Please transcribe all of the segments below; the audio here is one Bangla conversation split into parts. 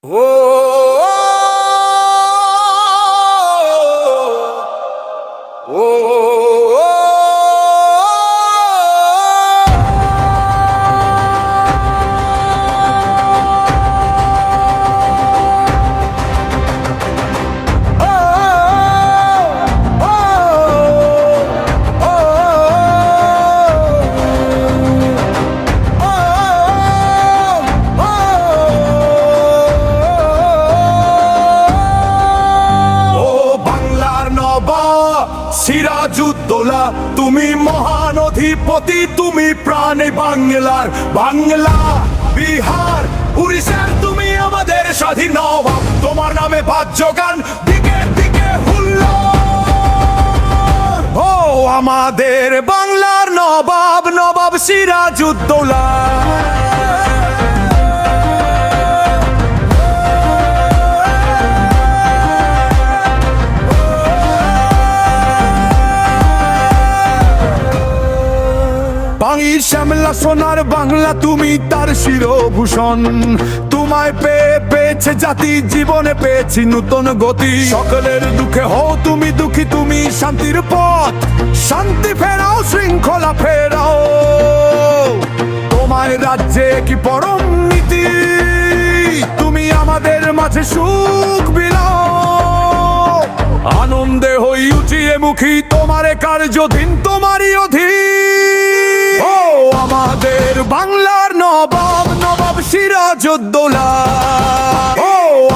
ও সিরাজউদ্দৌলা, তুমি মহান অধিপতি, তুমি প্রাণে বাংলার। বাংলা, বিহার, উড়িষ্যার তুমি আমাদের স্বাধীন নবাব। তোমার নামে বাদ্যগান, দিকে দিকে হুল্লোড়। ও আমাদের বাংলার নবাব, নবাব সিরাজউদ্দৌলা। বাঙির শ্যামলা সোনার বাংলা, তুমি তার শিরভূষণ। তোমায় পেয়ে পেয়েছে জাতি, জীবনে পেয়েছি নূতন গতি। সকলের দুঃখে হও তুমি দুঃখী, তুমি শান্তির পথ। শান্তি ফেরাও, শৃঙ্খলা ফেরাও, তোমায় রাজ্যে কি পরম নীতি। তুমি আমাদের মাঝে সুখ বিলাও, আনন্দে হই উঠিয়ে মুখী। তোমারে কার্যধীন, তোমারই অধীন। ও আমাদের বাংলার নবাব, নবাব সিরাজউদ্দৌলা। ও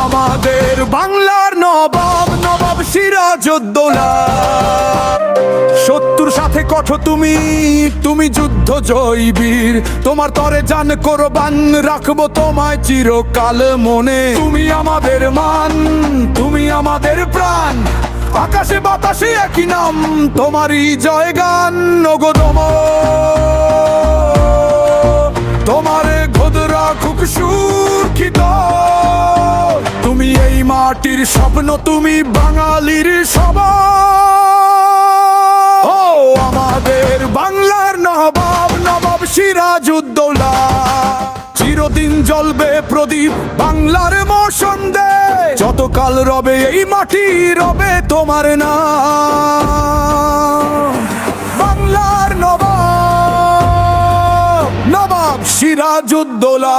আমাদের বাংলার নবাব, নবাব সিরাজউদ্দৌলা। শত্রুর সাথে কঠোর তুমি, তুমি যুদ্ধ জয়ী বীর। তোমার তরে জান কোরবান, রাখবো তোমায় চিরকাল মনে। তুমি আমাদের মান, তুমি আমাদের প্রাণ। আকাশে বাতাসে একই নাম, তোমারই জয়গান। নগদম তোমারে ঘোদরা খুব সুরক্ষিত। তুমি এই মাটির স্বপ্ন, তুমি বাঙালির সবাই। ও আমাদের বাংলার নবাব, নবাব সিরাজউদ্দৌলা। চিরদিন জ্বলবে প্রদীপ বাংলার মসন্দে। যতকাল রবে এই মাটি, রবে তোমার নাম। বাংলার নবাব, নবাব সিরাজউদ্দৌলা।